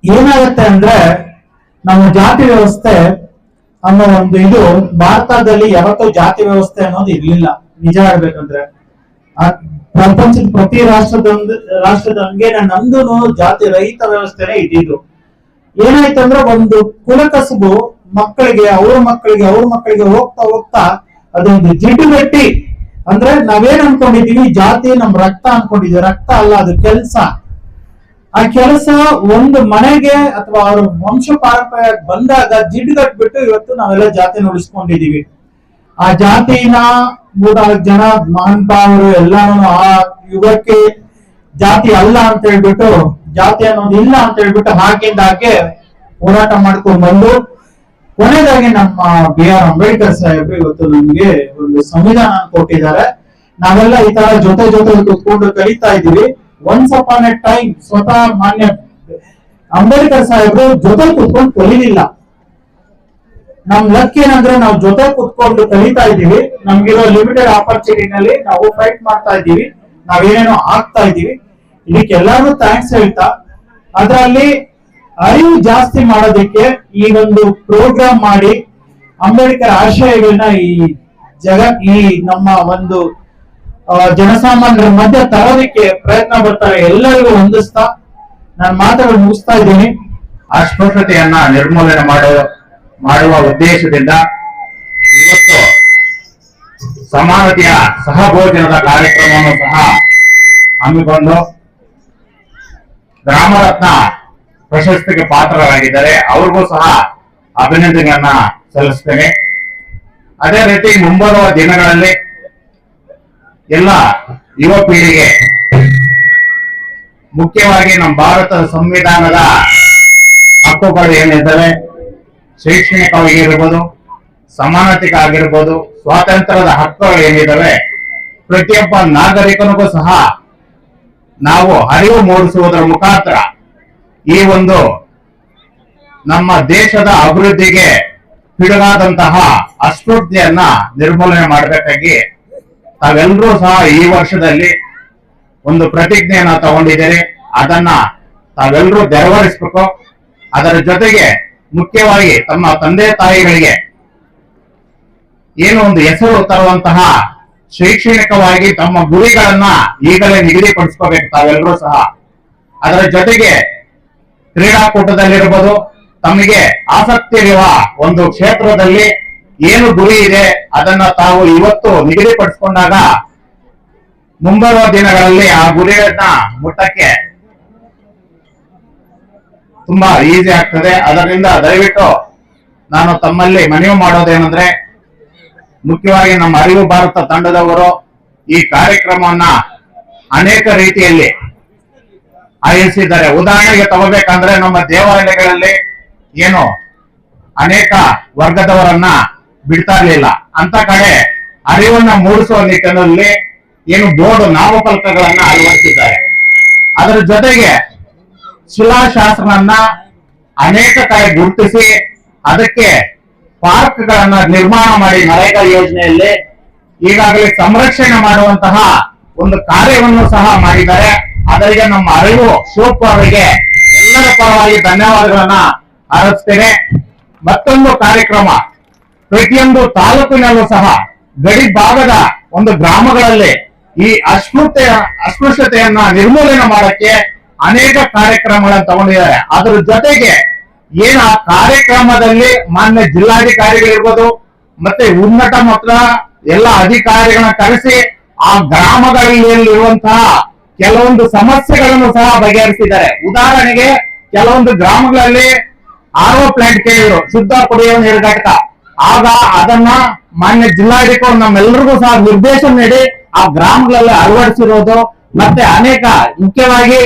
ಏನಾಗುತ್ತೆ ಅಂದ್ರೆ ನಮ್ಮ ಜಾತಿ ವ್ಯವಸ್ಥೆ ಅನ್ನೋ ಒಂದು ಇದು ಭಾರತದಲ್ಲಿ ಯಾವತ್ತೂ ಜಾತಿ ವ್ಯವಸ್ಥೆ ಅನ್ನೋದು ಇರ್ಲಿಲ್ಲ. ನಿಜ ಹೇಳ್ಬೇಕಂದ್ರೆ ಪ್ರಪಂಚದ ಪ್ರತಿ ರಾಷ್ಟ್ರದಂಗೆ ನಮ್ದು ಜಾತಿ ರಹಿತ ವ್ಯವಸ್ಥೆನೇ ಇದ್ದಿದ್ದು. ಏನಾಯ್ತಂದ್ರೆ ಒಂದು ಕುಲಕಸಬು ಮಕ್ಕಳಿಗೆ ಅವ್ರ ಮಕ್ಕಳಿಗೆ ಹೋಗ್ತಾ ಹೋಗ್ತಾ ಅದೊಂದು ಜಿಡ್ಡುಗಟ್ಟಿ, ಅಂದ್ರೆ ನಾವೇನ್ ಅನ್ಕೊಂಡಿದೀವಿ ಜಾತಿ ನಮ್ ರಕ್ತ ಅನ್ಕೊಂಡಿದೀವಿ. ರಕ್ತ ಅಲ್ಲ, ಅದು ಕೆಲಸ. ಆ ಕೆಲಸ ಒಂದು ಮನೆಗೆ ಅಥವಾ ಅವ್ರ ವಂಶ ಪಾರಂಪರ್ಯ ಬಂದಾಗ ಜಿಡ್ಡುಗಟ್ಬಿಟ್ಟು ಇವತ್ತು ನಾವೆಲ್ಲ ಜಾತಿ ಉಳಿಸ್ಕೊಂಡಿದೀವಿ. ಆ ಜಾತಿನ 3-4 ಜನ ಮಹಾನುಭಾವರು ಎಲ್ಲಾನು ಆ ಯುಗಕ್ಕೆ ಜಾತಿ ಅಲ್ಲ ಅಂತ ಹೇಳ್ಬಿಟ್ಟು, ಜಾತಿ ಅನ್ನೋದು ಇಲ್ಲ ಅಂತ ಹೇಳ್ಬಿಟ್ಟು ಹಾಕಿಂದ ಹಾಗೆ ಹೋರಾಟ ಮಾಡ್ಕೊಂಡು ಬಂದು ಕೊನೆಯದಾಗಿ ನಮ್ಮ BR ಅಂಬೇಡ್ಕರ್ ಸಾಹೇಬ್ರು ಇವತ್ತು ನಮ್ಗೆ ಒಂದು ಸಂವಿಧಾನ ಕೊಟ್ಟಿದ್ದಾರೆ. ನಾವೆಲ್ಲ ಈ ತರ ಜೊತೆ ಕೂತ್ಕೊಂಡು ಕಲಿತಾ ಇದೀವಿ. ಒನ್ಸ್ ಅಪಾನ್ ಎ ಟೈಮ್ ಸ್ವತಃ ಮಾನ್ಯ ಅಂಬೇಡ್ಕರ್ ಸಾಹೇಬ್ರು ಜೊತೆ ಕೂತ್ಕೊಂಡು ಕಲಿಲಿಲ್ಲ. ನಮ್ ಲಕ್ ಏನಂದ್ರೆ ನಾವು ಜೊತೆ ಕೂತ್ಕೊಂಡು ಕಲಿತಾ ಇದೀವಿ. ನಮ್ಗಿರೋ ಲಿಮಿಟೆಡ್ ಆಪರ್ಚುನಿಟಿನಲ್ಲಿ ನಾವು ಫೈಟ್ ಮಾಡ್ತಾ ಇದ್ದೀವಿ, ನಾವೇನೇನೋ ಆಗ್ತಾ ಇದೀವಿ. ಇದಕ್ಕೆಲ್ಲಾರು ಥ್ಯಾಂಕ್ಸ್ ಹೇಳ್ತಾ, ಅದರಲ್ಲಿ ಅರಿವು ಜಾಸ್ತಿ ಮಾಡೋದಕ್ಕೆ ಈ ಒಂದು ಪ್ರೋಗ್ರಾಮ್ ಮಾಡಿ ಅಂಬೇಡ್ಕರ್ ಆಶಯಗಳನ್ನ ಈ ನಮ್ಮ ಒಂದು ಜನಸಾಮಾನ್ಯರ ಮಧ್ಯೆ ತರೋದಕ್ಕೆ ಪ್ರಯತ್ನ ಬರ್ತಾರೆ. ಎಲ್ಲರಿಗೂ ಹೊಂದಿಸ್ತಾ ನಾನು ಮಾತುಗಳು ಮುಗಿಸ್ತಾ ಇದ್ದೀನಿ. ಅಸ್ಪೃಶ್ಯತೆಯನ್ನ ನಿರ್ಮೂಲನೆ ಮಾಡುವ ಉದ್ದೇಶದಿಂದ ಇವತ್ತು ಸಮಾನತೆಯ ಸಹಭೋಜನದ ಕಾರ್ಯಕ್ರಮವನ್ನು ಸಹ ಹಮ್ಮಿಕೊಂಡು ಗ್ರಾಮರತ್ನ ಪ್ರಶಸ್ತಿಗೆ ಪಾತ್ರರಾಗಿದ್ದಾರೆ. ಅವ್ರಿಗೂ ಸಹ ಅಭಿನಂದನೆಯನ್ನ ಸಲ್ಲಿಸ್ತೇನೆ. ಅದೇ ರೀತಿ ಮುಂಬರುವ ದಿನಗಳಲ್ಲಿ ಎಲ್ಲ ಯುವ ಪೀಳಿಗೆ, ಮುಖ್ಯವಾಗಿ ನಮ್ಮ ಭಾರತದ ಸಂವಿಧಾನದ ಹಕ್ಕುಗಳು ಏನಿದ್ದಾವೆ, ಶೈಕ್ಷಣಿಕವಾಗಿ ಇರ್ಬೋದು, ಸಮಾನತೆಗಾಗಿರ್ಬೋದು, ಸ್ವಾತಂತ್ರ್ಯದ ಹಕ್ಕುಗಳು ಏನಿದ್ದಾವೆ, ಪ್ರತಿಯೊಬ್ಬ ನಾಗರಿಕನಿಗೂ ಸಹ ನಾವು ಅರಿವು ಮೂಡಿಸುವುದರ ಮುಖಾಂತರ ಈ ಒಂದು ನಮ್ಮ ದೇಶದ ಅಭಿವೃದ್ಧಿಗೆ ಪಿಡುಗಾದಂತಹ ಅಸ್ಪೃಶ್ಯತೆಯನ್ನ ನಿರ್ಮೂಲನೆ ಮಾಡಬೇಕಾಗಿ ತಾವೆಲ್ಲರೂ ಸಹ ಈ ವರ್ಷದಲ್ಲಿ ಒಂದು ಪ್ರತಿಜ್ಞೆಯನ್ನ ತಗೊಂಡಿದ್ದೀರಿ. ಅದನ್ನ ತಾವೆಲ್ಲರೂ ನೆರವೇರಿಸಬೇಕು. ಅದರ ಜೊತೆಗೆ ಮುಖ್ಯವಾಗಿ ತಮ್ಮ ತಂದೆ ತಾಯಿಗಳಿಗೆ ಏನು ಒಂದು ಹೆಸರು ತರುವಂತಹ ಶೈಕ್ಷಣಿಕವಾಗಿ ತಮ್ಮ ಗುರಿಗಳನ್ನ ಈಗಲೇ ನಿಗದಿಪಡಿಸ್ಕೋಬೇಕು ತಾವೆಲ್ಲರೂ ಸಹ. ಅದರ ಜೊತೆಗೆ ಕ್ರೀಡಾಕೂಟದಲ್ಲಿರ್ಬೋದು, ತಮಗೆ ಆಸಕ್ತಿ ಇರುವ ಒಂದು ಕ್ಷೇತ್ರದಲ್ಲಿ ಏನು ಗುರಿ ಇದೆ ಅದನ್ನ ತಾವು ಇವತ್ತು ನಿಗದಿಪಡಿಸಿಕೊಂಡಾಗ ಮುಂಬರುವ ದಿನಗಳಲ್ಲಿ ಆ ಗುರಿಗಳನ್ನ ಮುಟ್ಟಕ್ಕೆ ತುಂಬಾ ಈಸಿ ಆಗ್ತದೆ. ಅದರಿಂದ ದಯವಿಟ್ಟು ನಾನು ತಮ್ಮಲ್ಲಿ ಮನವಿ ಮಾಡೋದೇನಂದ್ರೆ, ಮುಖ್ಯವಾಗಿ ನಮ್ಮ ಅರಿವು ಭಾರತ ತಂಡದವರು ಈ ಕಾರ್ಯಕ್ರಮವನ್ನ ಅನೇಕ ರೀತಿಯಲ್ಲಿ ಆಯೋಜಿಸಿದ್ದಾರೆ. ಉದಾಹರಣೆಗೆ ತಗೋಬೇಕಂದ್ರೆ ನಮ್ಮ ದೇವಾಲಯಗಳಲ್ಲಿ ಏನು ಅನೇಕ ವರ್ಗದವರನ್ನ ಬಿಡ್ತಾ ಇರಲಿಲ್ಲ. ಅಂತ ಕಡೆ ಅರಿವನ್ನ ಮೂಡಿಸುವ ನಿಟ್ಟಿನಲ್ಲಿ ಏನು ಬೋರ್ಡ್ ನಾಮಫಲಕಗಳನ್ನ ಅಳವಡಿಸಿದ್ದಾರೆ. ಅದರ ಜೊತೆಗೆ ಶಿಲಾಶಾಸನನ್ನ ಅನೇಕ ಕಡೆ ಗುರುತಿಸಿ ಅದಕ್ಕೆ ಪಾರ್ಕ್ ಗಳನ್ನ ನಿರ್ಮಾಣ ಮಾಡಿ ನರೇಗಾ ಯೋಜನೆಯಲ್ಲಿ ಈಗಾಗಲೇ ಸಂರಕ್ಷಣೆ ಮಾಡುವಂತಹ ಒಂದು ಕಾರ್ಯವನ್ನು ಸಹ ಮಾಡಿದ್ದಾರೆ. ಅದರಿಗೆ ನಮ್ಮ ಅರಿವು ಶಿವಪ್ಪ ಅವರಿಗೆ ಎಲ್ಲರ ಪರವಾಗಿ ಧನ್ಯವಾದಗಳನ್ನ ಅರ್ಪಿಸ್ತೇನೆ. ಮತ್ತೊಂದು ಕಾರ್ಯಕ್ರಮ, ಪ್ರತಿಯೊಂದು ತಾಲೂಕಿನಲ್ಲೂ ಸಹ ಗಡಿ ಭಾಗದ ಒಂದು ಗ್ರಾಮಗಳಲ್ಲಿ ಈ ಅಸ್ಪೃಶ್ಯತೆಯನ್ನ ನಿರ್ಮೂಲನೆ ಮಾಡಕ್ಕೆ ಅನೇಕ ಕಾರ್ಯಕ್ರಮಗಳನ್ನು ತಗೊಂಡಿದ್ದಾರೆ. ಅದರ ಜೊತೆಗೆ ಏನ ಕಾರ್ಯಕ್ರಮದಲ್ಲಿ ಮಾನ್ಯ ಜಿಲ್ಲಾಧಿಕಾರಿಗಳಿರ್ಬೋದು ಮತ್ತೆ ಉನ್ನತ ಮಟ್ಟ ಎಲ್ಲ ಅಧಿಕಾರಿಗಳನ್ನ ಕರೆಸಿ ಆ ಗ್ರಾಮಗಳಲ್ಲಿರುವಂತಹ ಕೆಲವೊಂದು ಸಮಸ್ಯೆಗಳನ್ನು ಸಹ ಬಗೆಹರಿಸಿದ್ದಾರೆ. ಉದಾಹರಣೆಗೆ ಕೆಲವೊಂದು ಗ್ರಾಮಗಳಲ್ಲಿ RO ಪ್ಲಾಂಟ್ ಕೇಳಿದ್ರು, ಶುದ್ಧ ಕುಡಿಯುವ ನೀರು ಘಟಕ. ಆಗ ಅದನ್ನ ಮಾನ್ಯ ಜಿಲ್ಲಾಧಿಕಾರಿ ನಮ್ಮೆಲ್ಲರಿಗೂ ಸಹ ನಿರ್ದೇಶನ ನೀಡಿ ಆ ಗ್ರಾಮಗಳಲ್ಲಿ ಅಳವಡಿಸಿರೋದು. ಮತ್ತೆ ಅನೇಕ ಮುಖ್ಯವಾಗಿ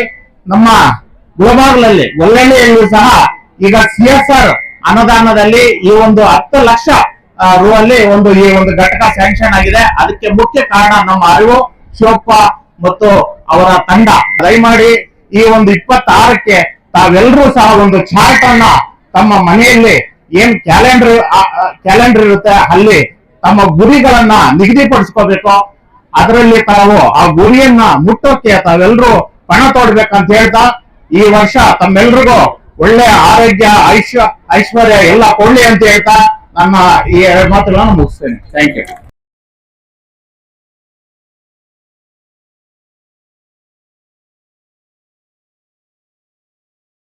ನಮ್ಮ ಗುಲಬಾಗ್ಲಲ್ಲಿ ಗೊಲ್ಲಳ್ಳಿಯಲ್ಲಿ ಸಹ ಈಗ CSR ಅನುದಾನದಲ್ಲಿ ಈ ಒಂದು 10 ಲಕ್ಷ ರೂ ಅಲ್ಲಿ ಈ ಒಂದು ಘಟಕ ಸ್ಯಾಂಕ್ಷನ್ ಆಗಿದೆ. ಅದಕ್ಕೆ ಮುಖ್ಯ ಕಾರಣ ನಮ್ಮ ಅರಿವು ಶಿವಪ್ಪ ಮತ್ತು ಅವರ ತಂಡ. ದಯಮಾಡಿ ಈ ಒಂದು 26ಕ್ಕೆ ತಾವೆಲ್ಲರೂ ಸಹ ಒಂದು ಚಾರ್ಟ್ ಅನ್ನ ತಮ್ಮ ಮನೆಯಲ್ಲಿ ಏನ್ ಕ್ಯಾಲೆಂಡರ್ ಇರುತ್ತೆ ಅಲ್ಲಿ ತಮ್ಮ ಗುರಿಗಳನ್ನ ನಿಗದಿಪಡಿಸ್ಕೋಬೇಕು. ಅದರಲ್ಲಿ ತಾವು ಆ ಗುರಿಯನ್ನ ಮುಟ್ಟೋಕೆ ತಾವೆಲ್ಲರೂ ಪಣ ತೊಡಬೇಕಂತ ಹೇಳ್ತಾ ಈ ವರ್ಷ ತಮ್ಮೆಲ್ರಿಗೂ ಒಳ್ಳೆ ಆರೋಗ್ಯ, ಐಶ್ವರ್ಯ ಎಲ್ಲ ಕೊಡ್ಲಿ ಅಂತ ಹೇಳ್ತಾ ನನ್ನ ಈ 2 ಮಾತುಗಳನ್ನು ಮುಗಿಸ್ತೇನೆ. Thank you.